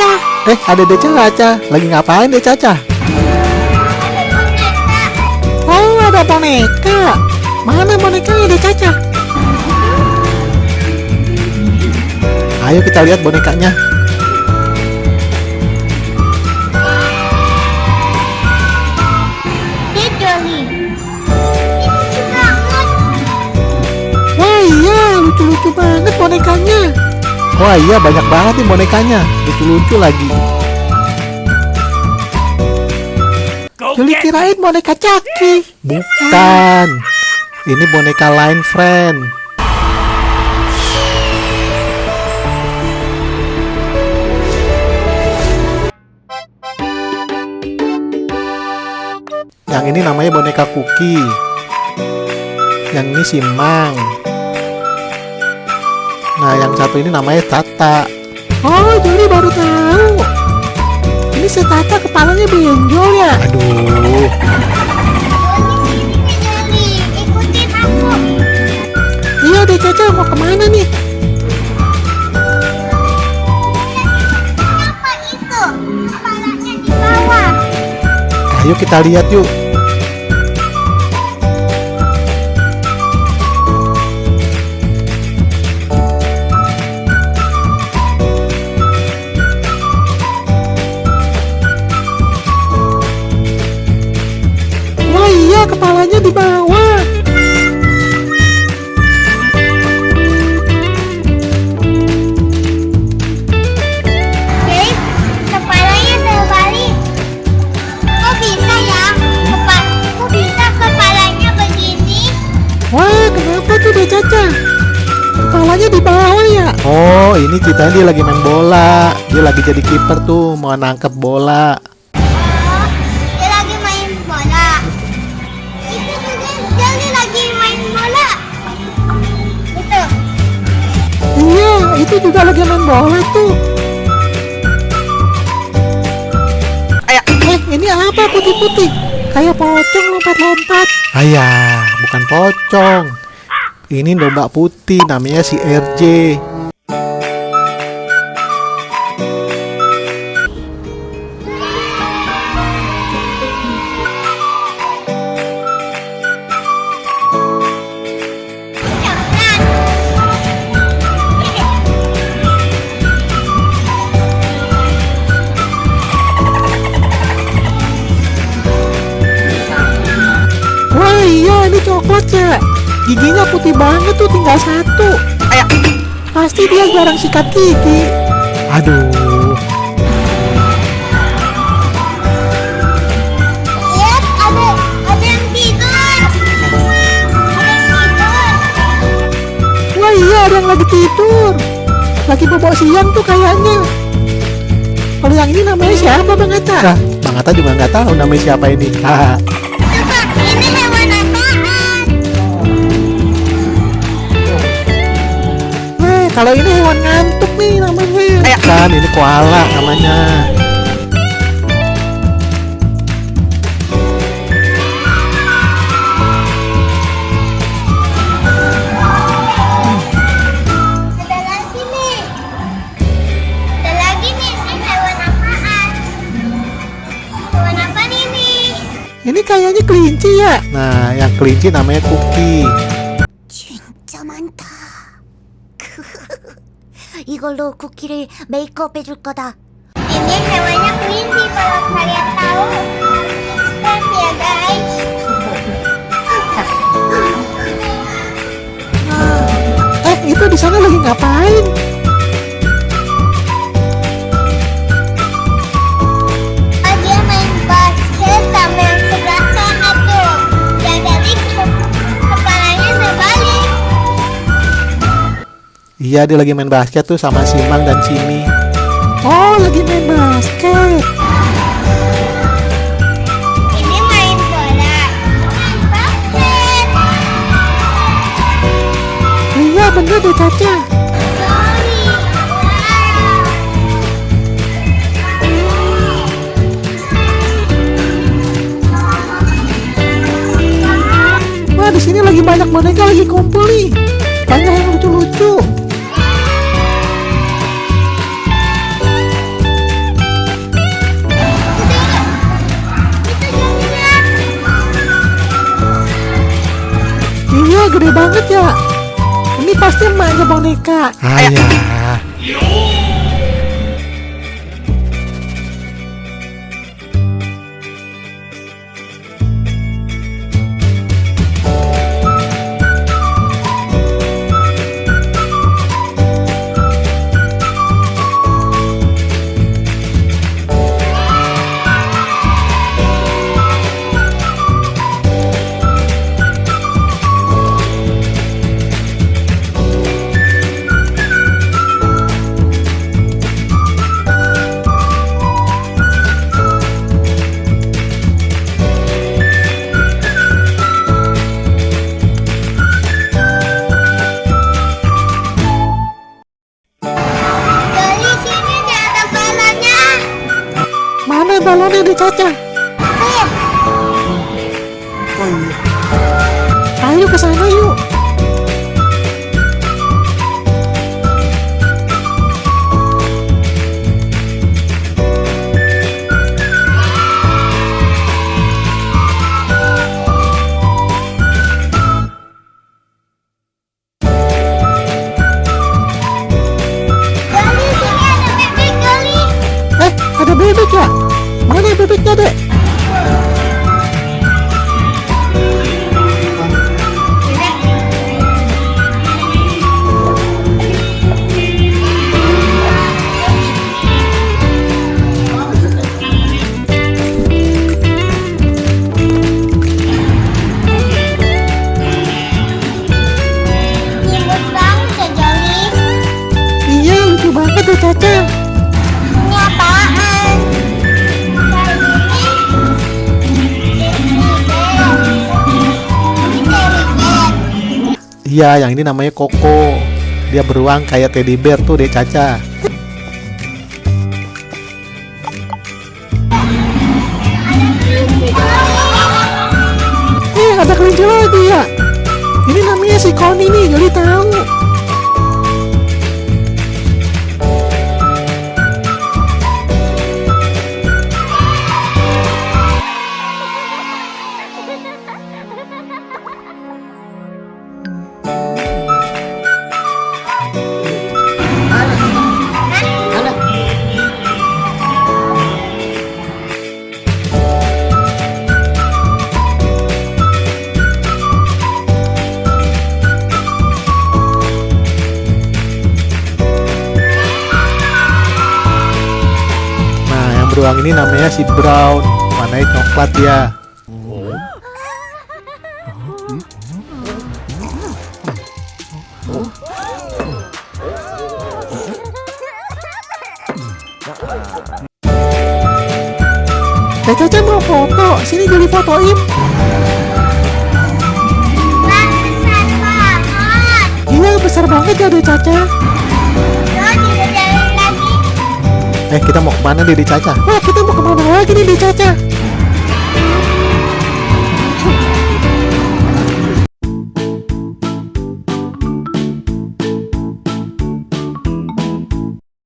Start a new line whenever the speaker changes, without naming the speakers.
Caca.
Ada Dek Caca. Lagi ngapain Dek Caca?
Oh, ada boneka. Mana bonekanya Dek Caca?
Ayo kita lihat bonekanya.
Wah iya, lucu-lucu banget bonekanya.
Wah iya, banyak banget nih bonekanya. Lucu-lucu lagi.
Juli kirain boneka Caki.
Bukan. Ini boneka Line Friend. Yang ini namanya boneka Cookie. Yang ini Simang. Nah, yang satu ini namanya Tata.
Oh, Juli baru tahu. Ini si Tata kepalanya benjol ya.
Aduh.
Ikutin aku.
Iya Dek Caca, mau kemana nih?
Apa itu? Kepalanya di bawah.
Ayo kita lihat yuk.
Wah iya, kepalanya di bawah.
Dave, kepalanya terbalik. Kok bisa ya? Kok bisa kepalanya begini?
Wah, kenapa tuh Dek Caca? Kepalanya di bawah ya?
Oh, ini ceritanya dia lagi main bola. Dia lagi jadi kiper tuh, mau nangkep bola.
Oh, dia lagi main bola. Itu juga dia lagi main bola. Itu.
Iya, itu juga lagi main bola tuh. Ini apa putih-putih? Kayak pocong lompat-lompat.
Ayah, bukan pocong. Ini domba putih, namanya si RJ.
Wah iya, ini coklat ya. Giginya putih banget tuh, tinggal satu. Pasti dia jarang sikat gigi.
Aduh,
Lihat, ada yang tidur. Ada yang tidur.
Wah iya, ada yang lagi tidur. Lagi bobo siang tuh kayaknya. Kalau yang ini namanya siapa Bang Atta?
nah, Bang Atta juga nggak tahu namanya siapa ini. Haha.
Coba, ini hewan apaan?
Kalau ini hewan ngantuk nih namanya.
Kan ini koala namanya.
Ada lagi nih. Ada lagi nih, ini hewan apaan? Hewan apa ini?
Ini kayaknya kelinci ya.
Nah, yang kelinci namanya Cookie.
진짜 많다. 이걸로 쿠키를 메이크업 해줄 거다.
Ini hewannya kelinci kalau kalian tahu. Subscribe ya guys.
Itu di sana lagi ngapain?
Oh, dia main basket sama yang sebelah sana tuh. Yang tadi kepalanya terbalik.
Iya, dia lagi main basket tuh sama Simang dan Simi.
Oh, lagi main basket.
Ini main bola. Main basket.
Iya bener deh Caca.
Sorry.
Wah di sini lagi banyak boneka lagi kumpul nih. Banyak yang lucu-lucu. gede banget ya. Ini pasti emaknya boneka.
Ayah.
Joli, sini nih ada balonnya.
Mana balonnya di Caca?
Tuh,
Oh iya. Ayo ke sana yuk.
Joli, sini ada bebek Joli.
Ada bebek ya? Mana bebeknya, Dek?
Imut banget ya Joli.
Iya, lucu banget ya Caca.
Ini apaan? Ini teddy bear.
Iya, yang ini namanya Koko. Dia beruang kayak teddy bear tuh, Dek Caca.
Ada kelinci lagi ya. Ini namanya si Koni nih, Joli tahu.
Nah, yang beruang ini namanya si Brown. Warnanya coklat ya.
Caca mau foto, sini Joli fotoin.
Wah, besar banget.
Iya besar banget ya Dek Caca.
Joli, udah jalan lagi.
Kita mau kemana, Dek Caca?
Wah kita mau kemana lagi nih Dek Caca?